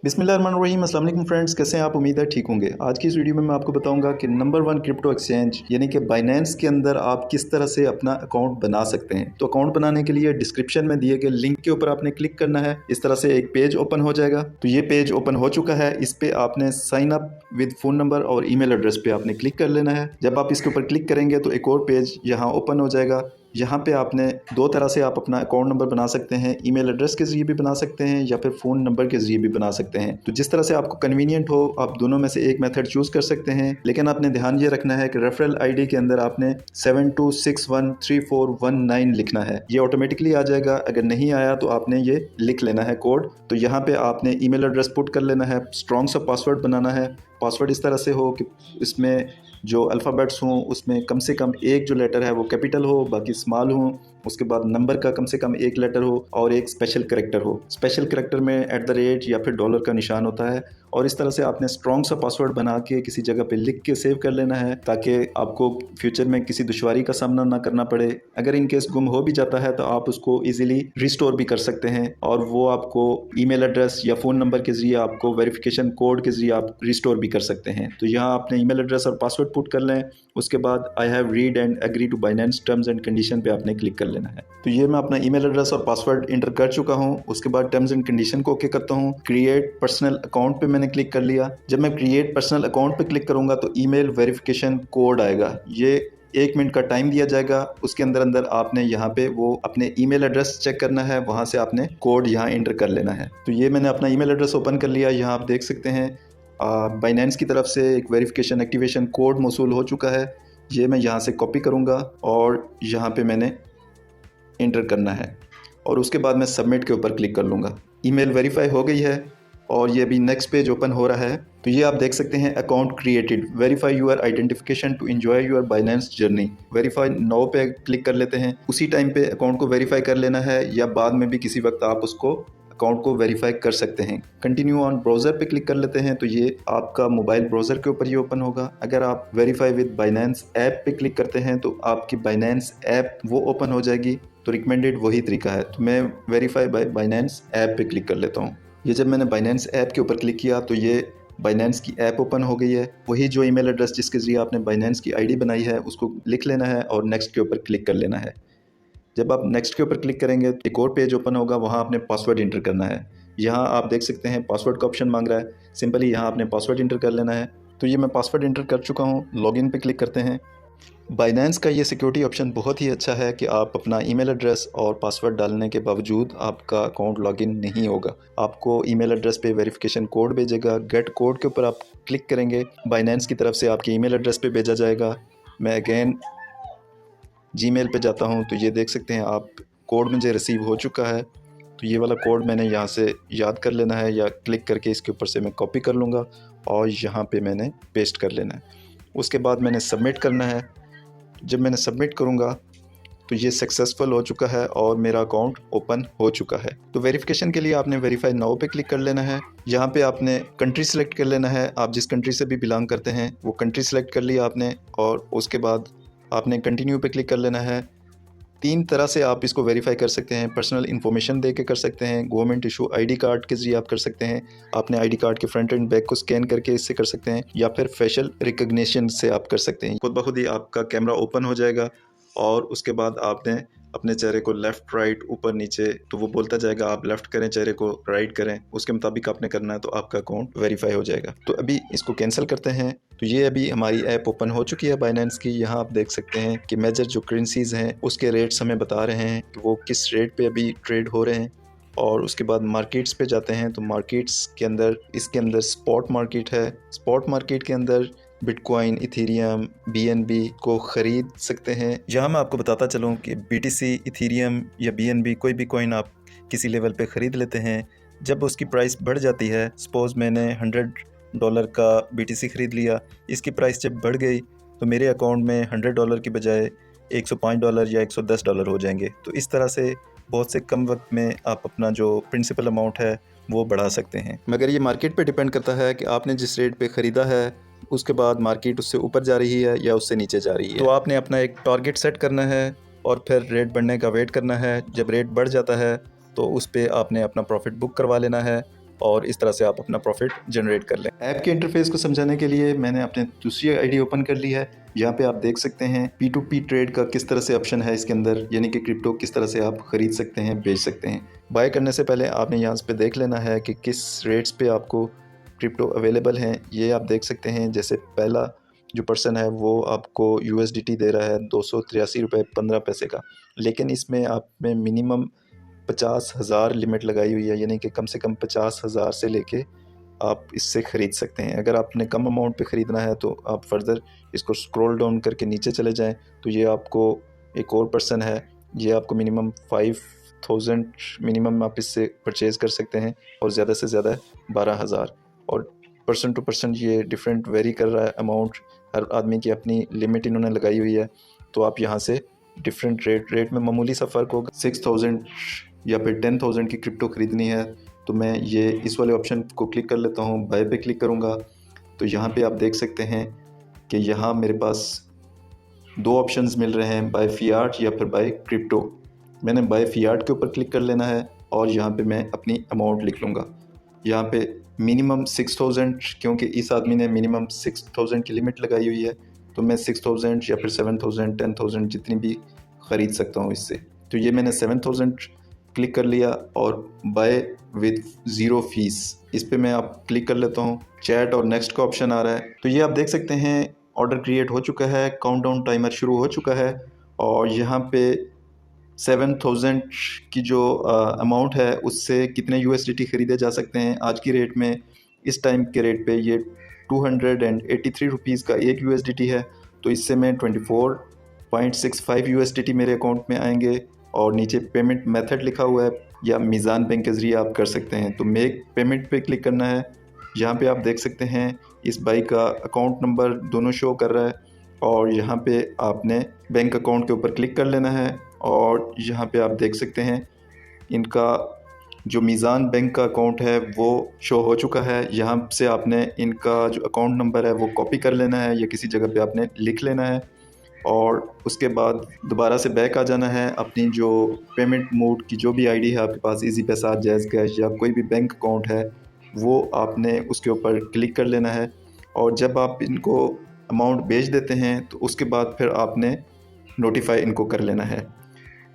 बिस्मिल्लाहिर्रहमानिर्रहीम। अस्सलाम वालेकुम फ्रेंड्स, कैसे हैं आप? उम्मीद है ठीक होंगे। आज की इस वीडियो में मैं आपको बताऊंगा कि नंबर 1 क्रिप्टो एक्सचेंज यानी कि बाइनेंस के अंदर आप किस तरह से अपना अकाउंट बना सकते हैं। तो अकाउंट बनाने के लिए डिस्क्रिप्शन में दिए गए लिंक के ऊपर आपने क्लिक करना है। इस तरह से एक पेज ओपन हो जाएगा। तो ये पेज ओपन हो चुका है। इस पे आपने sign up with phone number और ईमेल एड्रेस पे आपने क्लिक कर लेना है। जब आप इसके ऊपर क्लिक करेंगे तो एक और पेज यहाँ ओपन हो जाएगा। यहाँ पे आपने दो तरह से आप अपना अकाउंट नंबर बना सकते हैं। ईमेल एड्रेस के ज़रिए भी बना सकते हैं या फिर फ़ोन नंबर के ज़रिए भी बना सकते हैं। तो जिस तरह से आपको कन्वीनियंट हो आप दोनों में से एक मेथड चूज़ कर सकते हैं। लेकिन आपने ध्यान ये रखना है कि रेफरल आईडी के अंदर आपने 72613419 लिखना है। ये ऑटोमेटिकली आ जाएगा। अगर नहीं आया तो आपने ये लिख लेना है कोड। तो यहाँ पे आपने ईमेल एड्रेस पुट कर लेना है। स्ट्रॉन्ग सा पासवर्ड बनाना है। पासवर्ड इस तरह से हो कि इसमें जो अल्फ़ाबेट्स हों उसमें कम से कम एक जो लेटर है वो कैपिटल हो, बाकी स्मॉल हो। उसके बाद नंबर का कम से कम एक लेटर हो और एक स्पेशल करैक्टर हो। स्पेशल करैक्टर में @ या फिर डॉलर का निशान होता है। और इस तरह से आपने स्ट्रॉन्ग सा पासवर्ड बना के किसी जगह पे लिख के सेव कर लेना है ताकि आपको फ्यूचर में किसी दुश्वारी का सामना ना करना पड़े। अगर इन केस गुम हो भी जाता है तो आप उसको ईजिली रिस्टोर भी कर सकते हैं और वो आपको ईमेल एड्रेस या फ़ोन नंबर के ज़रिए आपको वेरिफिकेशन कोड के ज़रिए आप रिस्टोर भी कर सकते हैं। तो यहाँ आपने ईमेल एड्रेस और पासवर्ड पुट कर लें। उसके बाद I have read and agree to Binance terms and condition पे आपने क्लिक कर लेना है। तो ये मैं अपना ईमेल एड्रेस और पासवर्ड इंटर कर चुका हूँ। उसके बाद टर्म्स एंड कंडीशन को ओके करता हूँ। क्रिएट पर्सनल अकाउंट पे मैंने क्लिक कर लिया। जब मैं क्रिएट पर्सनल अकाउंट पे क्लिक करूँगा तो ईमेल वेरिफिकेशन कोड आएगा। ये 1 मिनट का टाइम दिया जाएगा। उसके अंदर अंदर आपने यहाँ पे वो अपने ईमेल एड्रेस चेक करना है। वहाँ से आपने कोड यहाँ इंटर कर लेना है। तो ये मैंने अपना ईमेल एड्रेस ओपन कर लिया। यहाँ आप देख सकते हैं बाइनेंस की तरफ से एक वेरिफिकेशन एक्टिवेशन कोड मौसूल हो चुका है। ये मैं यहाँ से कॉपी करूँगा और यहाँ पे मैंने इंटर करना है और उसके बाद मैं सबमिट के ऊपर क्लिक कर लूँगा। ईमेल वेरीफाई हो गई है और ये अभी नेक्स्ट पेज ओपन हो रहा है। तो ये आप देख सकते हैं account created, verify your identification to enjoy your Binance journey. Verify now पे क्लिक कर लेते हैं। उसी टाइम पे अकाउंट को वेरीफाई कर लेना है या बाद में भी किसी वक्त आप उसको अकाउंट को वेरीफाई कर सकते हैं। कंटिन्यू ऑन ब्राउज़र पे क्लिक कर लेते हैं तो ये आपका मोबाइल ब्राउज़र के ऊपर ये ओपन होगा। अगर आप वेरीफाई विद बाइनेंस ऐप पे क्लिक करते हैं तो आपकी बाइनेंस ऐप वो ओपन हो जाएगी। तो रिकमेंडेड वही तरीका है। तो मैं वेरीफाई बाय बाइनेंस ऐप पे क्लिक कर लेता हूँ। ये जब मैंने बाइनेंस ऐप के ऊपर क्लिक किया तो ये बाइनेंस की ऐप ओपन हो गई है। वही जो ईमेल एड्रेस जिसके ज़रिए आपने बाइनेंस की आईडी बनाई है उसको लिख लेना है और नेक्स्ट के ऊपर क्लिक कर लेना है। जब आप नेक्स्ट के ऊपर क्लिक करेंगे एक और पेज ओपन होगा। वहाँ आपने पासवर्ड इंटर करना है। यहाँ आप देख सकते हैं पासवर्ड का ऑप्शन मांग रहा है। सिंपली यहाँ आपने पासवर्ड इंटर कर लेना है। तो ये मैं पासवर्ड इंटर कर चुका हूँ। लॉगिन पे क्लिक करते हैं। बाइनेंस का ये सिक्योरिटी ऑप्शन बहुत ही अच्छा है कि आप अपना ईमेल एड्रेस और पासवर्ड डालने के बावजूद आपका अकाउंट लॉगिन नहीं होगा। आपको ईमेल एड्रेस पे वेरिफिकेशन कोड भेजेगा। गेट कोड के ऊपर आप क्लिक करेंगे, बाइनेंस की तरफ से आपके ईमेल एड्रेस पे भेजा जाएगा। मैं अगेन जीमेल पे जाता हूँ तो ये देख सकते हैं आप कोड मुझे रिसीव हो चुका है। तो ये वाला कोड मैंने यहाँ से याद कर लेना है या क्लिक करके इसके ऊपर से मैं कॉपी कर लूँगा और यहाँ पे मैंने पेस्ट कर लेना है। उसके बाद मैंने सबमिट करना है। जब मैंने सबमिट करूँगा तो ये सक्सेसफुल हो चुका है और मेरा अकाउंट ओपन हो चुका है। तो वेरिफिकेशन के लिए आपने वेरीफाई नाउ पे क्लिक कर लेना है। यहाँ पे आपने कंट्री सेलेक्ट कर लेना है। आप जिस कंट्री से भी बिलोंग करते हैं वो कंट्री सेलेक्ट कर लिया आपने और उसके बाद आपने कंटिन्यू पे क्लिक कर लेना है। 3 तरह से आप इसको वेरीफाई कर सकते हैं। पर्सनल इन्फॉर्मेशन दे के कर सकते हैं, गवर्नमेंट इशू आईडी कार्ड के जरिए आप कर सकते हैं। आपने आईडी कार्ड के फ्रंट एंड बैक को स्कैन करके इससे कर सकते हैं या फिर फेशियल रिकग्निशन से आप कर सकते हैं। खुद ब खुद ही आपका कैमरा ओपन हो जाएगा और उसके बाद आपने अपने चेहरे को लेफ़्ट राइट ऊपर नीचे तो वो बोलता जाएगा आप लेफ़्ट करें, चेहरे को राइट करें, उसके मुताबिक आपने करना है तो आपका अकाउंट वेरीफाई हो जाएगा। तो अभी इसको कैंसिल करते हैं। तो ये अभी हमारी ऐप ओपन हो चुकी है बाइनेंस की। यहाँ आप देख सकते हैं कि मेजर जो करेंसीज़ हैं उसके रेट्स हमें बता रहे हैं कि वो किस रेट पे अभी ट्रेड हो रहे हैं। और उसके बाद मार्केट्स पे जाते हैं तो मार्केट्स के अंदर इसके अंदर स्पॉट मार्केट है। स्पॉट मार्केट के अंदर बिटकॉइन, इथेरियम, BNB को ख़रीद सकते हैं। यहाँ मैं आपको बताता चलूँ कि BTC, इथेरियम या BNB कोई भी कॉइन आप किसी लेवल पे ख़रीद लेते हैं। जब उसकी प्राइस बढ़ जाती है, सपोज़ मैंने $100 का BTC ख़रीद लिया, इसकी प्राइस जब बढ़ गई तो मेरे अकाउंट में $100 की बजाय $105 या $110 हो जाएंगे। तो इस तरह से बहुत से कम वक्त में आप अपना जो प्रिंसिपल अमाउंट है वो बढ़ा सकते हैं। मगर ये मार्केट पे डिपेंड करता है कि आपने जिस रेट पे ख़रीदा है उसके बाद मार्केट उससे ऊपर जा रही है या उससे नीचे जा रही है। तो आपने अपना एक टारगेट सेट करना है और फिर रेट बढ़ने का वेट करना है। जब रेट बढ़ जाता है तो उस पे आपने अपना प्रॉफिट बुक करवा लेना है और इस तरह से आप अपना प्रॉफिट जनरेट कर लें। ऐप के इंटरफेस को समझाने के लिए मैंने अपने दूसरी आईडी ओपन कर ली है। यहाँ पे आप देख सकते हैं P2P ट्रेड का किस तरह से ऑप्शन है इसके अंदर, यानी कि क्रिप्टो किस तरह से आप खरीद सकते हैं, बेच सकते हैं। बाय करने से पहले आपने यहाँ पे देख लेना है कि किस रेट्स पे आपको क्रिप्टो अवेलेबल हैं। ये आप देख सकते हैं, जैसे पहला जो पर्सन है वो आपको USDT दे रहा है 283 रुपये 15 पैसे का, लेकिन इसमें आप में मिनिमम 50,000 लिमिट लगाई हुई है, यानी कि कम से कम 50,000 से लेके आप इससे ख़रीद सकते हैं। अगर आपने कम अमाउंट पे ख़रीदना है तो आप फर्दर इसको स्क्रॉल डाउन करके नीचे चले जाएं तो ये आपको एक और पर्सन है, ये आपको मिनिमम 5,000 मिनिमम आप इससे परचेज़ कर सकते हैं और ज़्यादा से ज़्यादा 12,000। और पर्सन टू पर्सन ये डिफरेंट वेरी कर रहा है अमाउंट, हर आदमी की अपनी लिमिट इन्होंने लगाई हुई है। तो आप यहाँ से डिफरेंट रेट में मामूली सा फ़र्क होगा। 6,000 या फिर 10,000 की क्रिप्टो ख़रीदनी है तो मैं ये इस वाले ऑप्शन को क्लिक कर लेता हूँ, बाय पे क्लिक करूँगा तो यहाँ पे आप देख सकते हैं कि यहाँ मेरे पास दो ऑप्शंस मिल रहे हैं, बाय फियाट या फिर बाय क्रिप्टो। मैंने बाय फियाट के ऊपर क्लिक कर लेना है और यहाँ पे मैं अपनी अमाउंट लिख लूँगा। यहाँ पे मिनिमम 6,000, क्योंकि इस आदमी ने मिनिमम 6,000 की लिमिट लगाई हुई है तो मैं 6,000 या फिर 7,000 10,000 जितनी भी ख़रीद सकता हूँ इससे। तो ये मैंने 7,000 क्लिक कर लिया और बाय विद ज़ीरो फीस इस पे मैं आप क्लिक कर लेता हूँ। चैट और नेक्स्ट का ऑप्शन आ रहा है तो ये आप देख सकते हैं ऑर्डर क्रिएट हो चुका है, काउंटडाउन टाइमर शुरू हो चुका है और यहाँ पे 7,000 की जो अमाउंट है उससे कितने USDT ख़रीदे जा सकते हैं। आज की रेट में, इस टाइम के रेट पे ये 283 रुपीज़ का एक USDT है, तो इससे मैं 24.65 USDT मेरे अकाउंट में आएंगे। और नीचे पेमेंट मेथड लिखा हुआ है या मीज़ान बैंक के ज़रिए आप कर सकते हैं, तो मेक पेमेंट पे क्लिक करना है। यहाँ पे आप देख सकते हैं इस बाइक का अकाउंट नंबर दोनों शो कर रहा है और यहाँ पे आपने बैंक अकाउंट के ऊपर क्लिक कर लेना है और यहाँ पे आप देख सकते हैं इनका जो मीज़ान बैंक का अकाउंट है वो शो हो चुका है। यहाँ से आपने इनका जो अकाउंट नंबर है वो कॉपी कर लेना है या किसी जगह पे आपने लिख लेना है और उसके बाद दोबारा से बैक आ जाना है। अपनी जो पेमेंट मोड की जो भी आईडी है आपके पास, इजी पैसा, जैज़ कैश या कोई भी बैंक अकाउंट है, वो आपने उसके ऊपर क्लिक कर लेना है और जब आप इनको अमाउंट भेज देते हैं तो उसके बाद फिर आपने नोटिफाई इनको कर लेना है।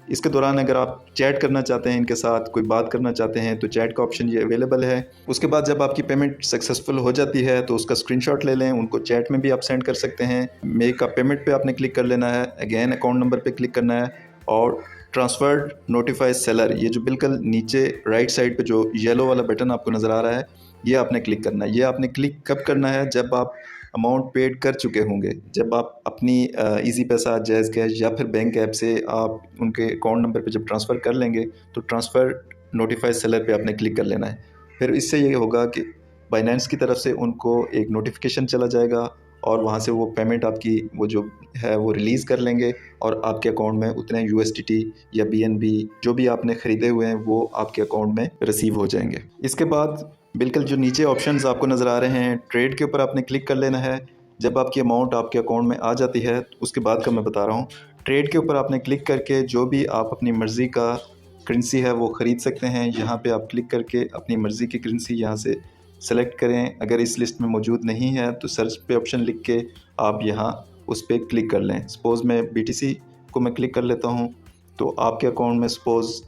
इसके दौरान अगर आप चैट करना चाहते हैं, इनके साथ कोई बात करना चाहते हैं तो चैट का ऑप्शन ये अवेलेबल है। उसके बाद जब आपकी पेमेंट सक्सेसफुल हो जाती है तो उसका स्क्रीनशॉट ले लें, उनको चैट में भी आप सेंड कर सकते हैं। मेक का पेमेंट पे आपने क्लिक कर लेना है, अगेन अकाउंट नंबर पे क्लिक करना है और ट्रांसफर्ड नोटिफाई सेलर, ये जो बिल्कुल नीचे राइट साइड पे जो येलो वाला बटन आपको नज़र आ रहा है, ये आपने क्लिक करना है। ये आपने क्लिक कब करना है? जब आप अमाउंट पेड कर चुके होंगे, जब आप अपनी इजी पैसा, जैज़ कैश या फिर बैंक ऐप से आप उनके अकाउंट नंबर पे जब ट्रांसफ़र कर लेंगे तो ट्रांसफ़र नोटिफाई सेलर पे आपने क्लिक कर लेना है। फिर इससे ये होगा कि बाइनेंस की तरफ से उनको एक नोटिफिकेशन चला जाएगा और वहाँ से वो पेमेंट आपकी वो जो है वो रिलीज़ कर लेंगे और आपके अकाउंट में उतने USDT या BNB जो भी आपने ख़रीदे हुए हैं वो आपके अकाउंट में रिसीव हो जाएंगे। इसके बाद बिल्कुल जो नीचे ऑप्शंस आपको नज़र आ रहे हैं, ट्रेड के ऊपर आपने क्लिक कर लेना है। जब आपकी अमाउंट आपके अकाउंट में आ जाती है उसके बाद का मैं बता रहा हूँ। ट्रेड के ऊपर आपने क्लिक करके जो भी आप अपनी मर्ज़ी का करेंसी है वो ख़रीद सकते हैं। यहाँ पे आप क्लिक करके अपनी मर्ज़ी की करेंसी यहाँ से सेलेक्ट करें। अगर इस लिस्ट में मौजूद नहीं है तो सर्च पे ऑप्शन लिख के आप यहाँ उस पर क्लिक कर लें। सपोज़ मैं BTC को मैं क्लिक कर लेता हूँ तो आपके अकाउंट में सपोज़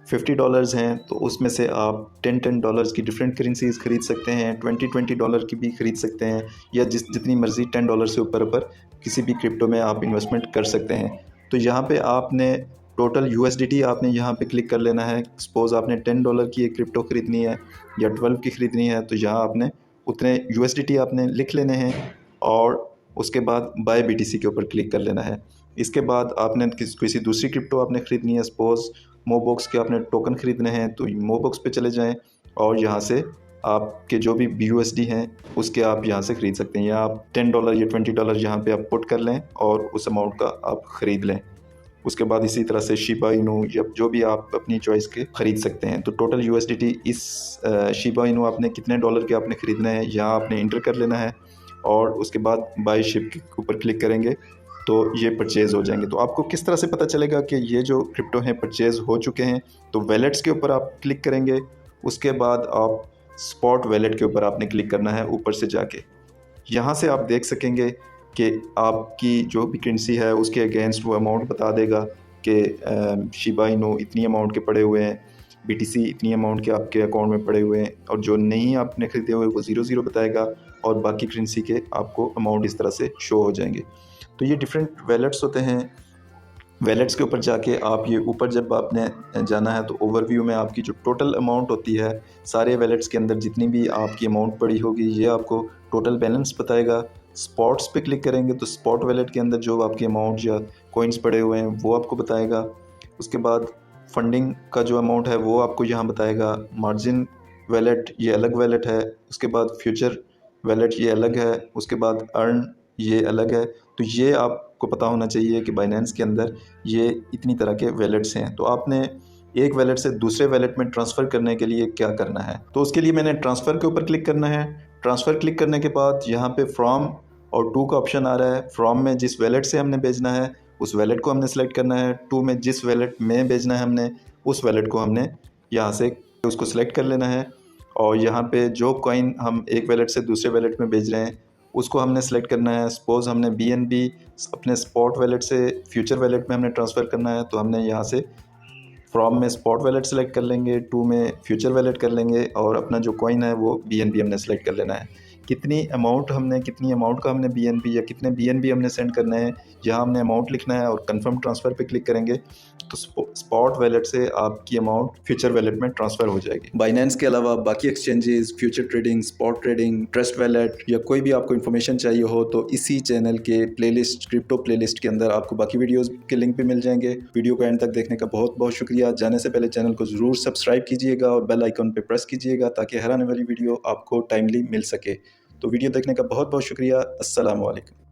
$50 हैं तो उसमें से आप $10 की डिफरेंट करेंसीज़ ख़रीद सकते हैं, $20 की भी ख़रीद सकते हैं या जितनी मर्ज़ी $10 से ऊपर किसी भी क्रिप्टो में आप इन्वेस्टमेंट कर सकते हैं। तो यहाँ पे आपने टोटल USDT आपने यहाँ पे क्लिक कर लेना है। सपोज़ आपने $10 की एक क्रिप्टो ख़रीदनी है या 12 की ख़रीदनी है तो यहाँ आपने उतने USDT आपने लिख लेने हैं और उसके बाद बाय BTC के ऊपर क्लिक कर लेना है। इसके बाद आपने किसी दूसरी क्रिप्टो आपने ख़रीदनी है, सपोज़ मोबॉक्स के आपने टोकन ख़रीदने हैं तो मोबॉक्स पे चले जाएं और यहाँ से आपके जो भी BUSD हैं उसके आप यहाँ से ख़रीद सकते हैं या आप $10 या $20 यहाँ पे आप पुट कर लें और उस अमाउंट का आप ख़रीद लें। उसके बाद इसी तरह से शिबा इनू या जो भी आप अपनी चॉइस के ख़रीद सकते हैं। तो टोटल USDT इस शिबा इनू आपने कितने डॉलर के आपने ख़रीदना है यहाँ आपने इंटर कर लेना है और उसके बाद बाय शिप के ऊपर क्लिक करेंगे तो ये परचेज़ हो जाएंगे। तो आपको किस तरह से पता चलेगा कि ये जो क्रिप्टो हैं परचेज़ हो चुके हैं? तो वैलेट्स के ऊपर आप क्लिक करेंगे, उसके बाद आप स्पॉट वैलेट के ऊपर आपने क्लिक करना है ऊपर से जाके। यहाँ से आप देख सकेंगे कि आपकी जो भी करेंसी है उसके अगेंस्ट वो अमाउंट बता देगा कि शिबा इनू इतनी अमाउंट के पड़े हुए हैं, BTC इतनी अमाउंट के आपके अकाउंट में पड़े हुए हैं, और जो नहीं आपने ख़रीदे हुए वो 0 बताएगा, और बाकी करेंसी के आपको अमाउंट इस तरह से शो हो जाएंगे। तो ये डिफरेंट वैलेट्स होते हैं। वैलेट्स के ऊपर जाके आप ये ऊपर जब आपने जाना है तो ओवरव्यू में आपकी जो टोटल अमाउंट होती है सारे वैलेट्स के अंदर जितनी भी आपकी अमाउंट पड़ी होगी ये आपको टोटल बैलेंस बताएगा। स्पॉट्स पे क्लिक करेंगे तो स्पॉट वैलेट के अंदर जो आपकी अमाउंट या कॉइन्स पड़े हुए हैं वो आपको बताएगा। उसके बाद फंडिंग का जो अमाउंट है वो आपको यहाँ बताएगा। मार्जिन वैलेट ये अलग वैलेट है। उसके बाद फ्यूचर वैलेट ये अलग है। उसके बाद अर्न ये अलग है। तो ये आपको पता होना चाहिए कि बाइनेंस के अंदर ये इतनी तरह के वैलेट्स हैं। तो आपने एक वैलेट से दूसरे वैलेट में ट्रांसफ़र करने के लिए क्या करना है, तो उसके लिए मैंने ट्रांसफ़र के ऊपर क्लिक करना है। ट्रांसफ़र क्लिक करने के बाद यहाँ पे फ्रॉम और टू का ऑप्शन आ रहा है। फ्रॉम में जिस वैलेट से हमने भेजना है उस वैलेट को हमने सेलेक्ट करना है। टू में जिस वैलेट में भेजना है हमने उस वैलेट को हमने यहाँ से उसको सिलेक्ट कर लेना है। और यहाँ पे जो कॉइन हम एक वैलेट से दूसरे वैलेट में भेज रहे हैं उसको हमने सेलेक्ट करना है। सपोज़ हमने BNB अपने स्पॉट वैलेट से फ्यूचर वैलेट में हमने ट्रांसफ़र करना है तो हमने यहाँ से फ्रॉम में स्पॉट वैलेट सेलेक्ट कर लेंगे, टू में फ्यूचर वैलेट कर लेंगे, और अपना जो कॉइन है वो BNB हमने सेलेक्ट कर लेना है। कितनी अमाउंट का हमने BNB या कितने BNB हमने सेंड करना है यहाँ हमने अमाउंट लिखना है और कंफर्म ट्रांसफ़र पे क्लिक करेंगे तो स्पॉट वैलेट से आपकी अमाउंट फ्यूचर वैलेट में ट्रांसफ़र हो जाएगी। बाइनेंस के अलावा बाकी exchanges, future trading, spot trading, trust wallet या कोई भी आपको इन्फॉर्मेशन चाहिए हो तो इसी चैनल के प्लेलिस्ट क्रिप्टो प्लेलिस्ट के अंदर आपको बाकी वीडियोस के लिंक भी मिल जाएंगे। वीडियो को एंड तक देखने का बहुत बहुत शुक्रिया। जाने से पहले चैनल को ज़रूर सब्सक्राइब कीजिएगा और बेल आइकन पर प्रेस कीजिएगा ताकि हर आने वाली वीडियो आपको टाइमली मिल सके। तो वीडियो देखने का बहुत बहुत शुक्रिया। अस्सलाम वालेकुम।